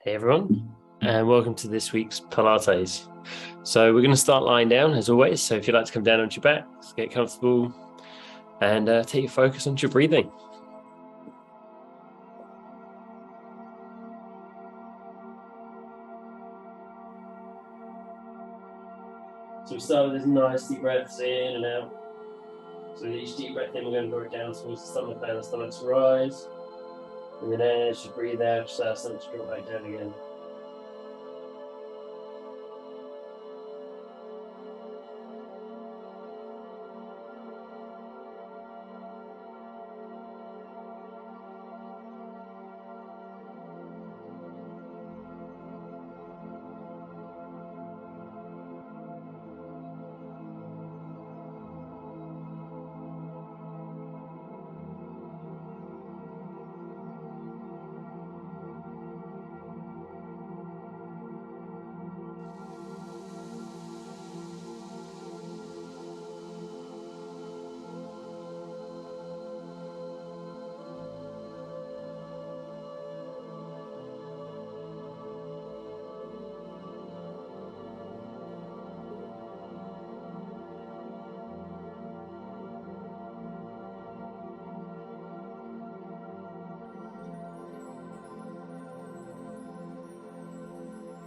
Hey everyone, and welcome to this week's Pilates. So we're going to start lying down as always. So if you'd like to come down onto your back, get comfortable and take your focus onto your breathing. So we start with this nice deep breaths in and out. So with each deep breath in, we're going to draw it down towards the stomach, down the stomach to rise. And then as you breathe out, just allow the stomach to drop back down again.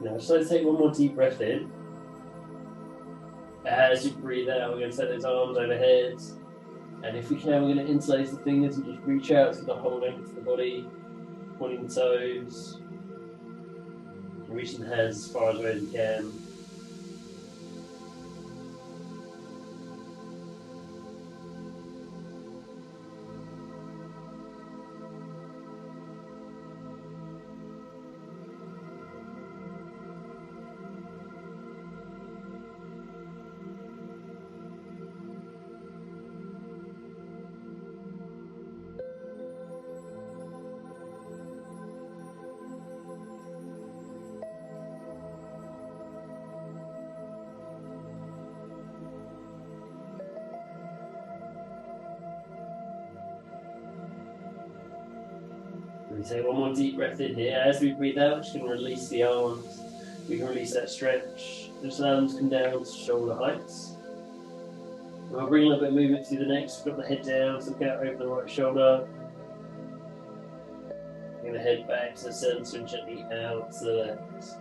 Now, just let's take one more deep breath in. As you breathe out, we're going to set those arms overhead. And if we can, we're going to interlace the fingers and just reach out to the whole length of the body, pointing the toes, reaching the hands as far away as you can. We take one more deep breath in here. As we breathe out, just going to release the arms. We can release that stretch. Just allow them to come down to shoulder heights. And we'll bring a little bit of movement through the neck. So we've got the head down, so look out over the right shoulder. Bring the head back to the center and gently out to the left. So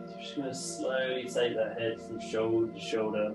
we're just going to slowly take that head from shoulder to shoulder.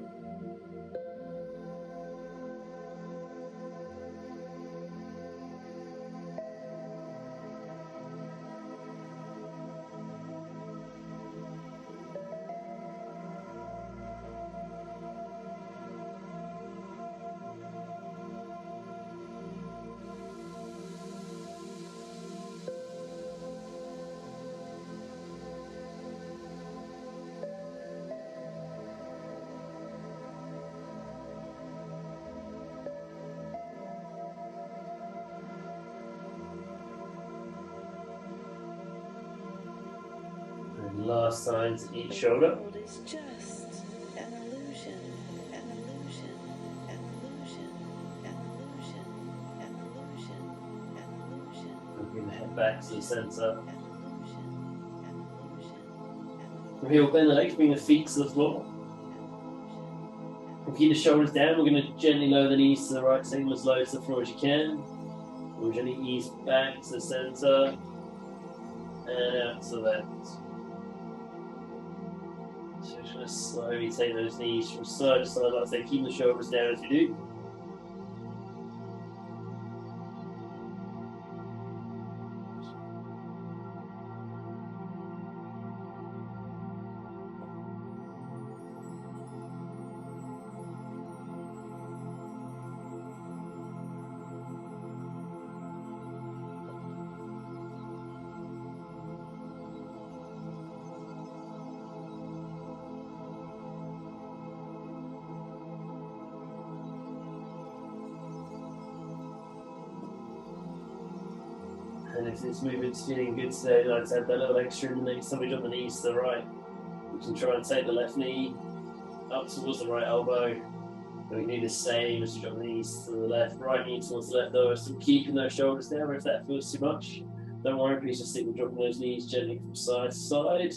And last time to each shoulder. The world is just an illusion, an illusion, an illusion, an illusion, an illusion, an illusion. And bring the head back to the center. An illusion, an illusion. From here, we'll bend the legs, bring the feet to the floor. We'll keep the shoulders down. We're going to gently lower the knees to the right, same as low to the floor as you can. We'll gently ease back to the center and out to the left. So just going to slowly take those knees from side to side, like I say, keep the shoulders down as you do. And if this movement's feeling good today, I'd like to add that little extra in the next time we drop the knees to the right. We can try and take the left knee up towards the right elbow. And we do the same as we drop the knees to the left, right knee towards the left though, still keeping those shoulders down if that feels too much. Don't worry, please just stick with dropping those knees gently from side to side.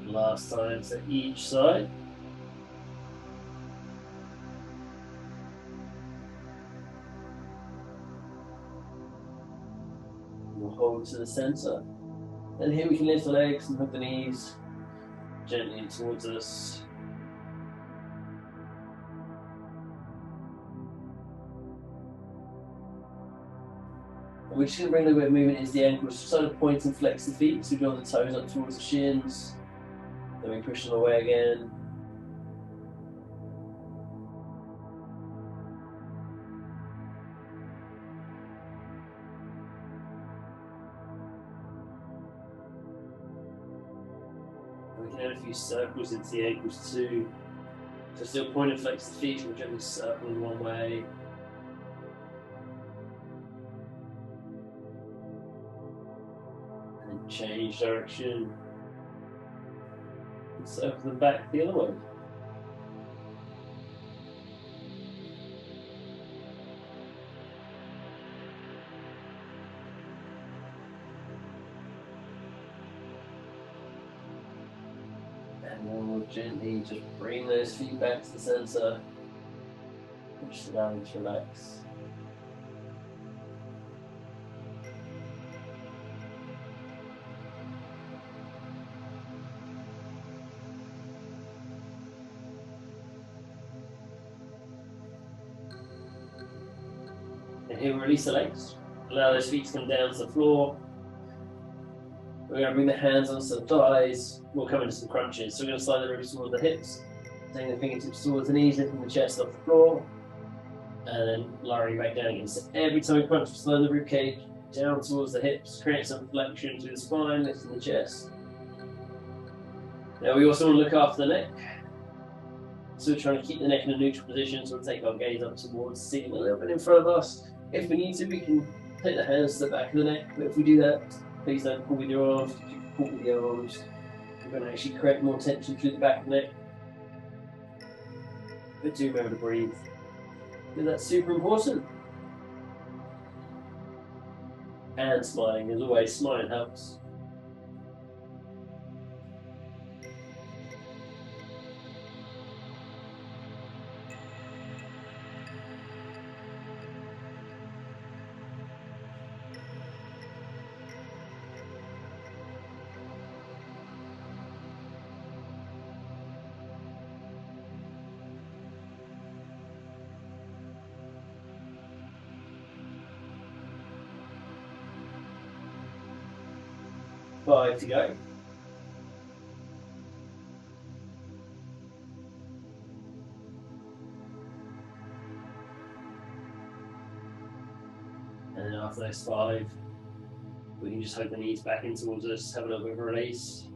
Last time to each side. We'll hold to the center. And here we can lift the legs and hook the knees gently towards us. And we're just going to bring a little bit of movement into the ankles, sort of point and flex the feet. So we draw the toes up towards the shins. Then we push them away again. And we can add a few circles into the ankles too. So still point and flex the feet, we're gently circling one way. And then change direction. And circle them back the other way. And then we'll gently just bring those feet back to the center. Just allow them to relax. And here we release the legs. Allow those feet to come down to the floor. We're going to bring the hands onto the thighs. We'll come into some crunches. So we're going to slide the ribs towards the hips, taking the fingertips towards the knees, lifting the chest off the floor, and then lowering back down again. So every time we crunch, we slide the rib cage down towards the hips, create some flexion through the spine, lifting the chest. Now we also want to look after the neck. So we're trying to keep the neck in a neutral position, so we'll take our gaze up towards the ceiling a little bit in front of us. If we need to, we can take the hands to the back of the neck, but if we do that, please don't pull with your arms. If you pull with your arms, you're going to actually create more tension through the back of the neck. But do remember to breathe, because that's super important. And smiling, as always, smiling helps. Five to go. And then after those 5, we can just hug the knees back in towards us, have a little bit of a release.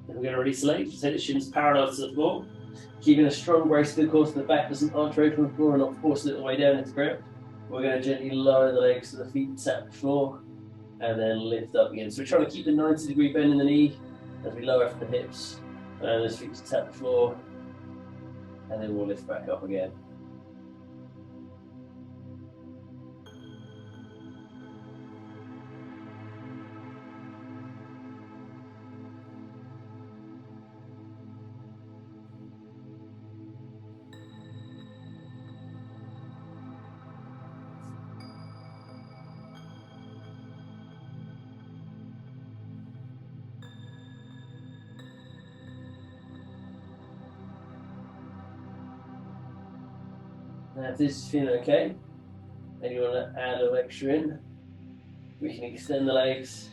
And we're going to release the legs, take the shins parallel to the floor, keeping a strong brace through the course of the back doesn't arch away from the floor and not force it all the way down into the ground. We're going to gently lower the legs so the feet tap the floor. and then lift up again. So we're trying to keep the 90-degree bend in the knee as we lower from the hips, and as feet to tap the floor, and then we'll lift back up again. Now if this is feeling okay, and you want to add a little extra in, we can extend the legs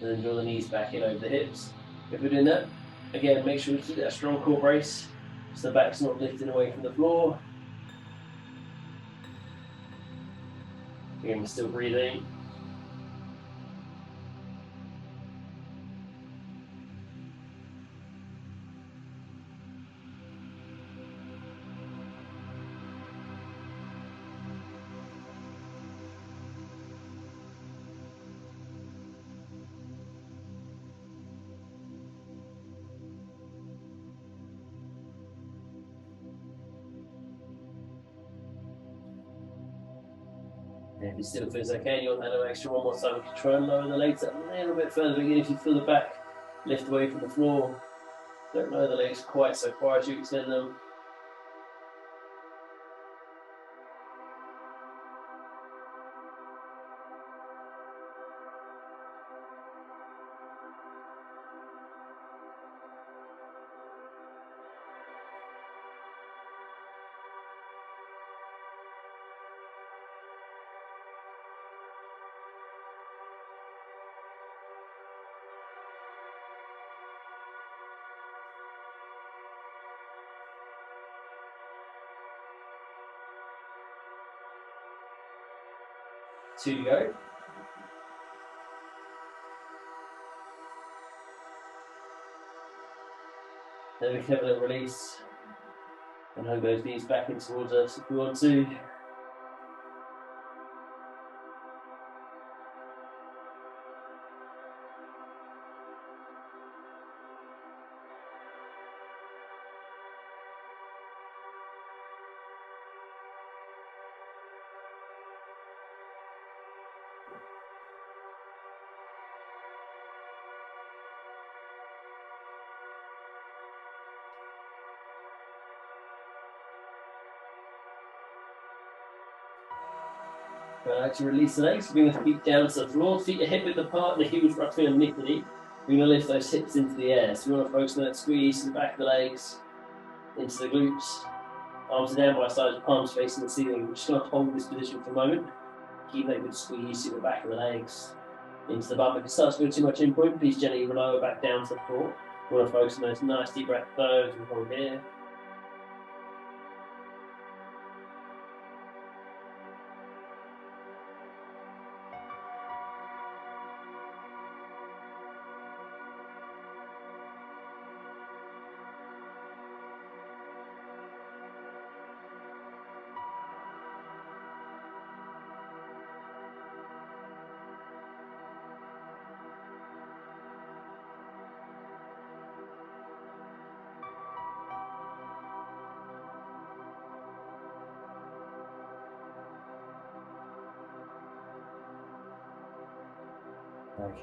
and then draw the knees back in over the hips. If we're doing that, again, make sure we keep that strong core brace so the back's not lifting away from the floor. Again, we're still breathing. And if it still feels okay, you want that little extra one more time, you can try and lower the legs up a little bit further. Again, if you feel the back lift away from the floor, don't lower the legs quite so far as you extend them. Two to go. Then we can have a little release and hug those knees back in towards us if we want to. To release the legs, bring the feet down to the floor, feet are hip width apart, and the heels roughly underneath the knee. We're going to lift those hips into the air. So we want to focus on that squeeze to the back of the legs, into the glutes. Arms are down by sides, palms facing the ceiling. We're just going to hold this position for a moment. Keep that good squeeze to the back of the legs, into the bum. If it starts to feel too much in point, please gently lower back down to the floor. We want to focus on those nice deep breath flows. We'll hold here.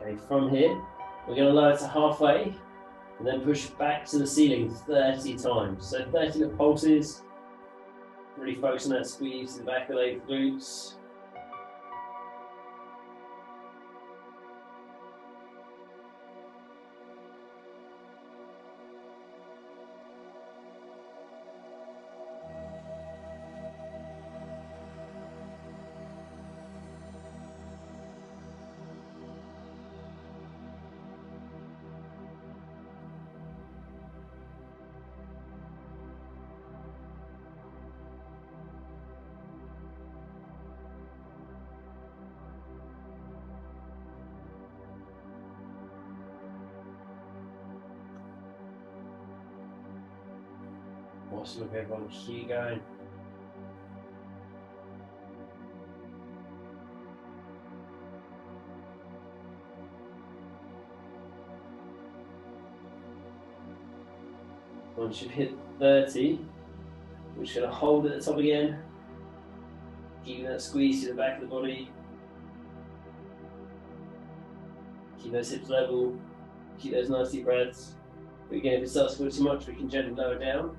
Okay, from here, we're going to lower to halfway and then push back to the ceiling 30 times. So 30 little pulses, really focus on that squeeze to the back of the leg, glutes. Awesome, everyone, keep going. Once you've hit 30, we're just going to hold at the top again, keeping that squeeze to the back of the body. Keep those hips level, keep those nice deep breaths. But again, if it starts to feel too much, we can gently lower down.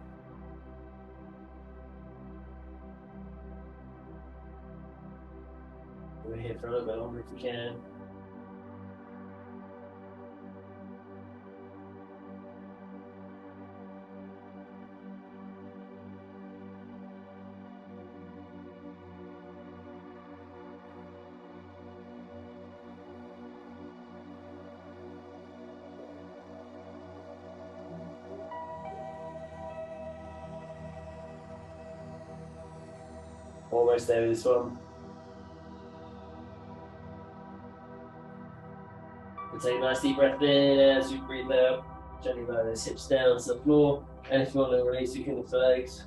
We're here for a little bit longer if we can. Almost there with this one. We'll take a nice deep breath in as you breathe out. Gently lower those hips down to the floor. And if you want to release, you can lift the legs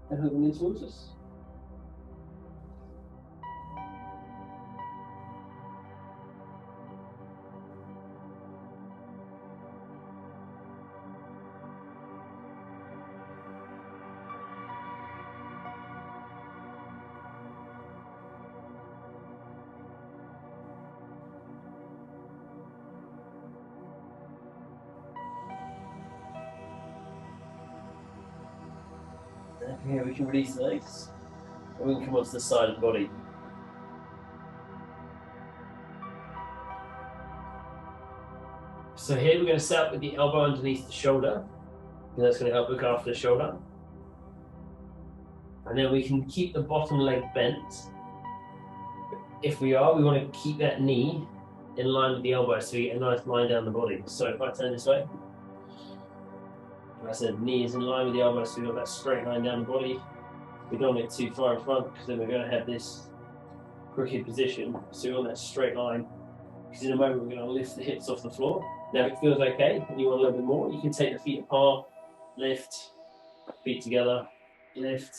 and hook them in towards us. Here we can release the legs, and we can come onto the side of the body. So here we're going to start with the elbow underneath the shoulder, and that's going to help look after the shoulder. And then we can keep the bottom leg bent. If we want to keep that knee in line with the elbow so we get a nice line down the body. So if I turn this way, like I said, knee is in line with the elbow so we've got that straight line down the body. We don't get too far in front because then we're going to have this crooked position. So we want that straight line. Because in a moment we're going to lift the hips off the floor. Now if it feels okay and you want a little bit more, you can take the feet apart, lift, feet together, lift.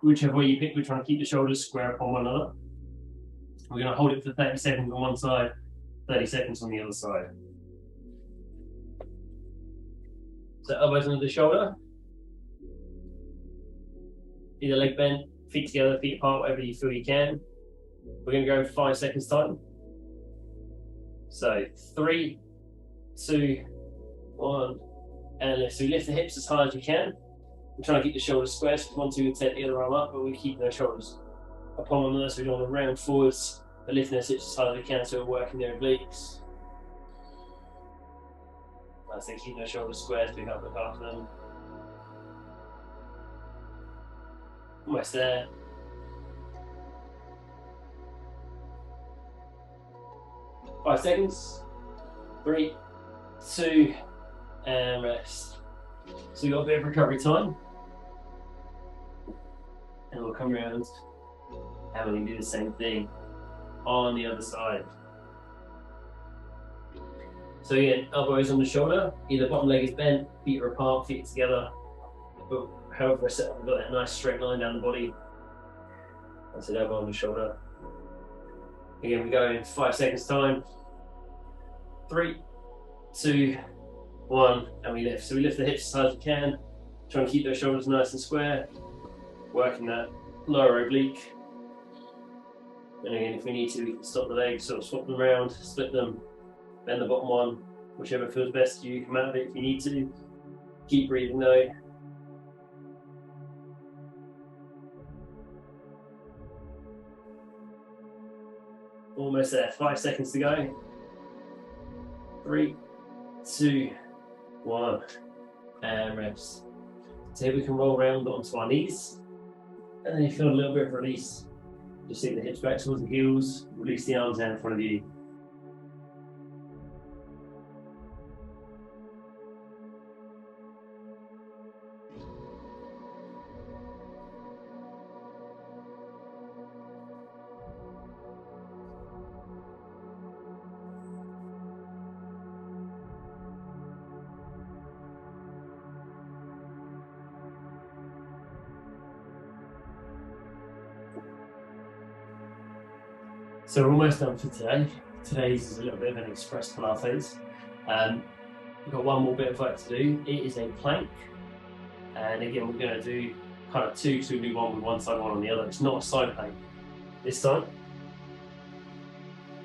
Whichever way you pick, we're trying to keep the shoulders square upon one another. We're going to hold it for 30 seconds on one side, 30 seconds on the other side. So elbows under the shoulder. Either leg bent, feet together, feet apart, whatever you feel you can. We're going to go in 5 seconds time. So 3, 2, 1, and lift. So we lift the hips as high as we can. We're trying to keep the shoulders square, so if we want to, we take the other arm up, but we keep those shoulders upon one another, so we don't want to round forwards, but lifting those hips as high as we can, so we're working their obliques. As they keep their shoulders square, so we can look after them. Almost there. Five seconds. 3, 2, and rest. So we've got a bit of recovery time. And we'll come around and we can do the same thing on the other side. So again, elbows on the shoulder, either bottom leg is bent, feet are apart, feet together. But however we're set up, we've got that nice straight line down the body. That's it, elbow on the shoulder. Again, we go in 5 seconds time. 3, 2, 1, and we lift. So we lift the hips as high as we can, trying to keep those shoulders nice and square, working that lower oblique. And again, if we need to, we can stop the legs, sort of swap them around, split them, bend the bottom one, whichever feels best to you. Come out of it if you need to. Keep breathing though. Almost there, 5 seconds to go. 3, 2, 1, and rest. So here we can roll around onto our knees, and then you feel a little bit of release. Just take the hips back towards the heels, release the arms down in front of you. So we're almost done for today. Today's is a little bit of an express Pilates. We've got one more bit of work to do. It is a plank. And again, we're going to do kind of two, so we do one with one side, one on the other. It's not a side plank this time.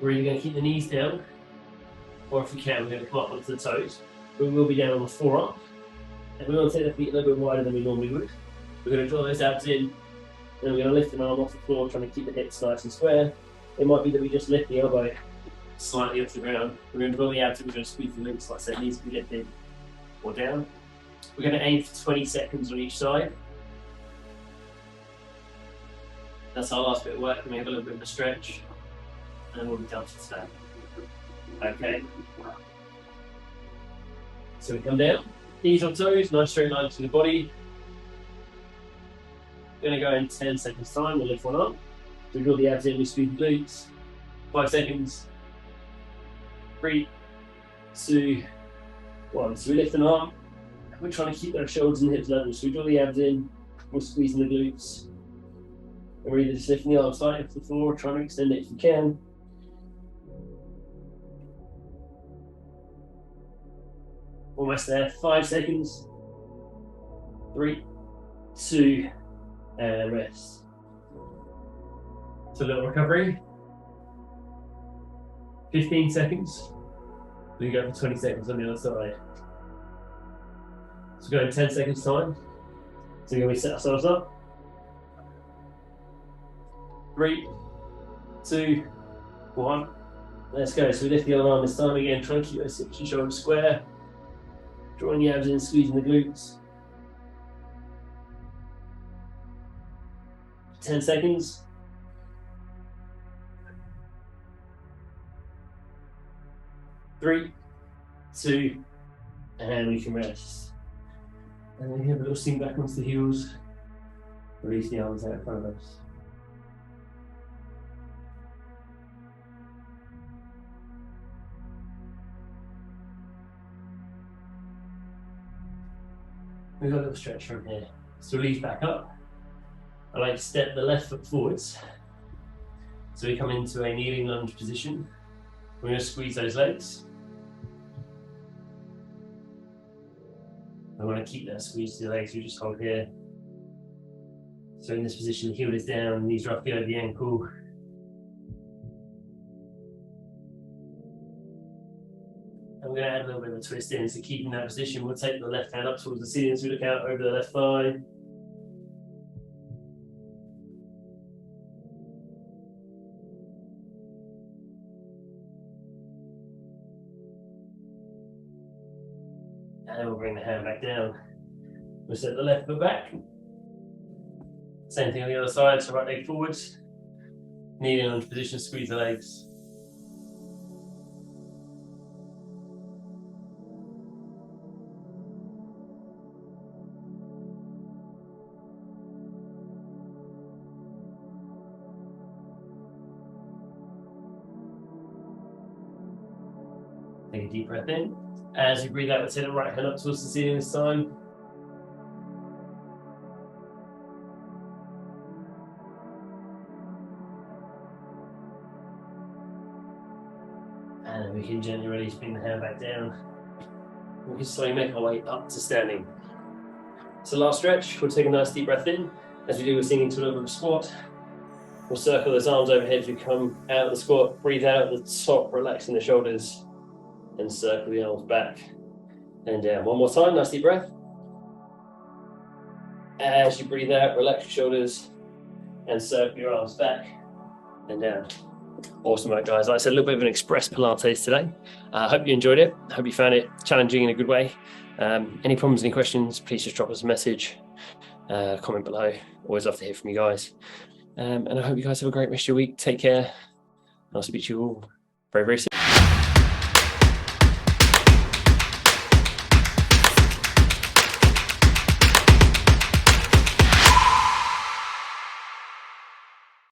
We're either going to keep the knees down, or if we can, we're going to come up onto the toes. We will be down on the forearm. And we're going to take the feet a little bit wider than we normally would. We're going to draw those abs in, and we're going to lift an arm off the floor, trying to keep the hips nice and square. It might be that we just lift the elbow slightly off the ground. We're going to draw the abs and we're going to squeeze the glutes, like I said, needs to be lifted or down. We're going to aim for 20 seconds on each side. That's our last bit of work. We have a little bit of a stretch, and we'll be done for today. Okay. So we come down, knees on toes, nice straight line to the body. We're going to go in 10 seconds time. We'll lift one up. We draw the abs in, we squeeze the glutes. 5 seconds. 3, 2, 1. So we lift an arm. We're trying to keep our shoulders and hips level. So we draw the abs in, we're squeezing the glutes. And we're either just lifting the arm slightly off the floor, trying to extend it if you can. Almost there. 5 seconds. 3, 2, and rest. So a little recovery. 15 seconds. We go for 20 seconds on the other side. So go in 10 seconds time. So we're going to set ourselves up. 3, 2, 1. Let's go. So we lift the other arm this time again. Try and keep those hips and shoulders square. Drawing the abs in, squeezing the glutes. 10 seconds. 3, 2, and we can rest. And then we have a little sink back onto the heels. Release the arms out in front of us. We've got a little stretch from here. So release back up. I like to step the left foot forwards. So we come into a kneeling lunge position. We're going to squeeze those legs. I want to keep that squeeze to the legs. We just hold here. So in this position, the heel is down, knees roughly over the ankle. And we're going to add a little bit of a twist in. So keeping that position, we'll take the left hand up towards the ceiling as we look out over the left thigh. And then we'll bring the hand back down. We'll set the left foot back. Same thing on the other side, so right leg forwards. Kneeling lunge position, squeeze the legs. Take a deep breath in. As you breathe out, take the right hand up towards the ceiling this time. And then we can gently release, bring the hand back down. We can slowly make our way up to standing. So last stretch, we'll take a nice deep breath in. As we do, we're sinking to a little bit of a squat. We'll circle those arms overhead as we come out of the squat. Breathe out at the top, relaxing the shoulders. And circle the arms back and down. One more time, nice deep breath. As you breathe out, relax your shoulders and circle your arms back and down. Awesome work, guys. Like I said, a little bit of an express Pilates today. I hope you enjoyed it. I hope you found it challenging in a good way. Any problems, any questions, please just drop us a message, comment below. Always love to hear from you guys. And I hope you guys have a great rest of your week. Take care. I'll speak to you all very, very soon.